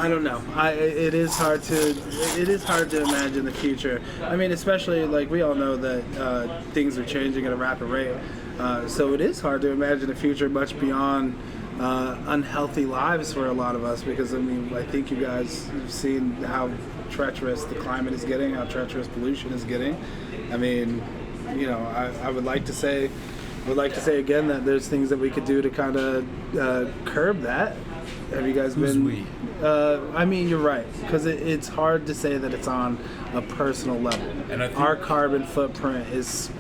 I don't know. It is hard to imagine the future. I mean, especially like we all know that things are changing at a rapid rate. So it is hard to imagine a future much beyond unhealthy lives for a lot of us, because I mean, I think you guys have seen how treacherous the climate is getting, how treacherous pollution is getting. I mean, you know, I would like to say again that there's things that we could do to kind of curb that. Have you guys been? We? I mean, you're right, because it's hard to say that it's on a personal level. And I think our carbon footprint is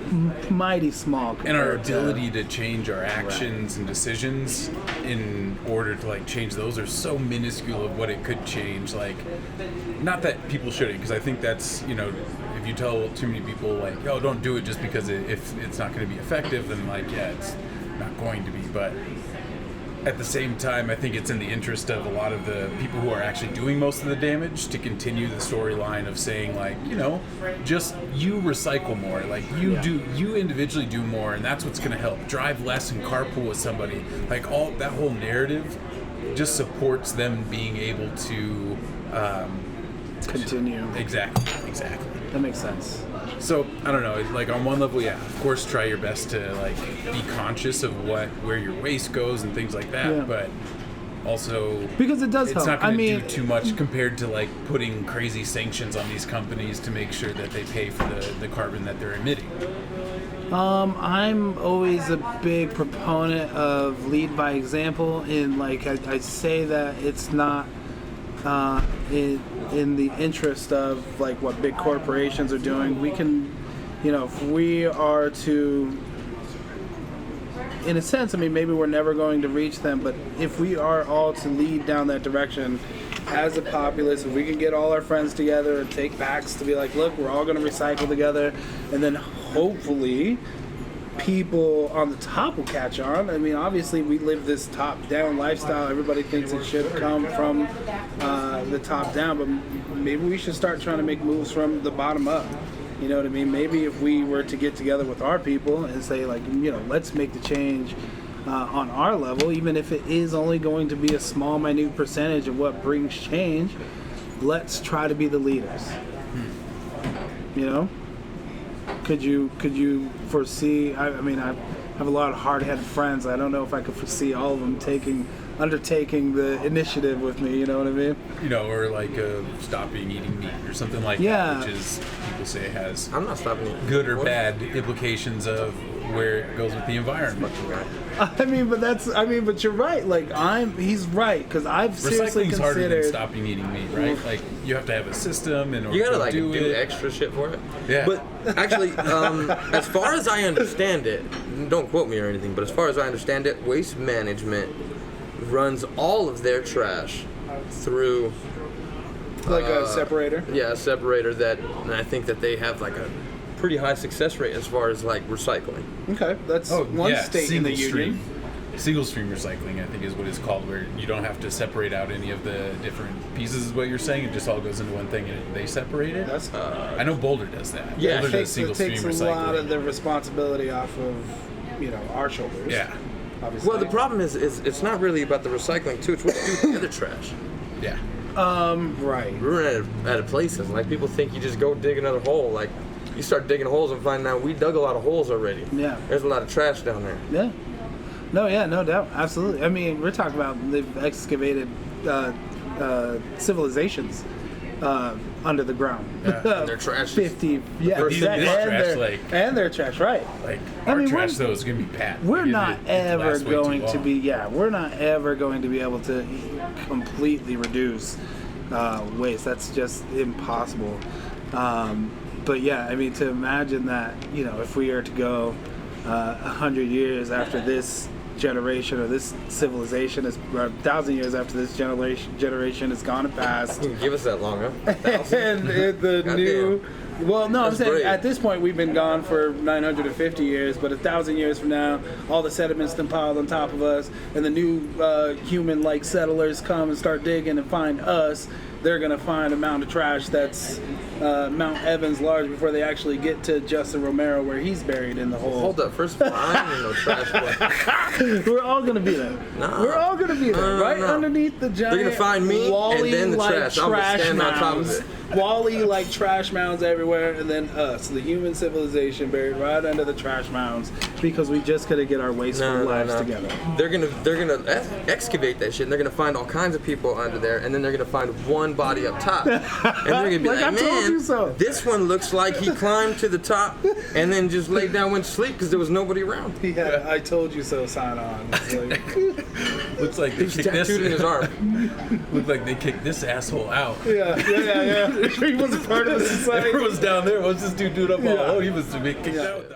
mighty small. And our ability to change our actions and decisions in order to like change those are so minuscule of what it could change. Like, not that people shouldn't, because I think that's, you know, if you tell too many people like, oh, don't do it just because if it's not going to be effective, then like, yeah, it's not going to be. But at the same time, I think it's in the interest of a lot of the people who are actually doing most of the damage to continue the storyline of saying like, you know, just you recycle more, like you individually do more, and that's what's going to help. Drive less and carpool with somebody. Like all that whole narrative just supports them being able to continue. Exactly. That makes sense. So I don't know. Like on one level, yeah, of course, try your best to like be conscious of where your waste goes and things like that. Yeah. But also because it does it's help. Not going to do too much compared to like putting crazy sanctions on these companies to make sure that they pay for the carbon that they're emitting. I'm always a big proponent of lead by example, and like I say that it's not in the interest of like what big corporations are doing. We can, you know, if we are to, in a sense, I mean, maybe we're never going to reach them, but if we are all to lead down that direction as a populace, if we can get all our friends together and take pacts to be like, look, we're all going to recycle together, and then hopefully people on the top will catch on. I mean, obviously we live this top-down lifestyle. Everybody thinks it should come from the top down, but maybe we should start trying to make moves from the bottom up. You know what I mean? Maybe if we were to get together with our people and say, like, you know, let's make the change on our level, even if it is only going to be a small, minute percentage of what brings change, let's try to be the leaders. You know? Could you foresee? I mean, I have a lot of hard-headed friends. I don't know if I could foresee all of them undertaking the initiative with me. You know what I mean? You know, or like stopping eating meat or something like that, which is people say has I'm not stopping eating good or bad implications of where it goes with the environment. I mean, but you're right. Like he's right, because I've seriously recycling's considered harder than stopping eating meat, right? Like you have to have a system and you gotta like do extra shit for it. Yeah. But actually, as far as I understand it, don't quote me or anything, but as far as I understand it, Waste Management runs all of their trash through like a separator. Yeah, a separator and I think that they have like a pretty high success rate as far as like recycling. Okay, that's one state in the union. Single stream recycling, I think, is what it's called, where you don't have to separate out any of the different pieces, is what you're saying. It just all goes into one thing and they separate it. That's I know Boulder does that. Yeah, Boulder it takes a lot of the responsibility off of, you know, our shoulders. Yeah. Obviously. Well, the problem is it's not really about the recycling too. It's what you do with the other trash. Yeah. Right. We were at a place and like people think you just go dig another hole. Like you start digging holes and find out we dug a lot of holes already. Yeah. There's a lot of trash down there. Yeah. No doubt. Absolutely. I mean, we're talking about they've excavated civilizations under the ground. Yeah. Their trash. 50. Yeah. And their trash, right? Like our trash though is gonna be bad. We're not ever going to be. Yeah. We're not ever going to be able to completely reduce waste. That's just impossible. But yeah, I mean, to imagine that, you know, if we are to go 100 years after this generation or this civilization is, or 1,000 years after this generation has gone and passed. Give us that long, huh? And the Well, no, That's I'm saying brave. at this point we've been gone for 950 years, but 1,000 years from now, all the sediments then piled on top of us, and the new human-like settlers come and start digging and find us. They're gonna find a mound of trash that's Mount Evans large before they actually get to Justin Romero, where he's buried in the hole. Hold up. First of all, I ain't in no trash boy. We're all gonna be there. Nah. We're all gonna be there, No, right no. underneath the giant. They're gonna find me, and Wall-E then the like trash. I'm gonna stand on top of mounds. it. Wall-E like trash mounds everywhere, and then us, the human civilization, buried right under the trash mounds because we just couldn't get our wasteful lives together. They're gonna excavate that shit, and they're gonna find all kinds of people under there, and then they're gonna find one body up top, and they're gonna be Like like, I told man, you so." this one looks like he climbed to the top and then just laid down, went to sleep because there was nobody around. He had a "I told you so" sign on. It's like, Looks like they He's kicked this. tattooed in his arm. Looked like they kicked this asshole out. yeah. He was a part of the society. Everyone's down there. What's this dude doing up all? Yeah. Oh, he was being kicked out.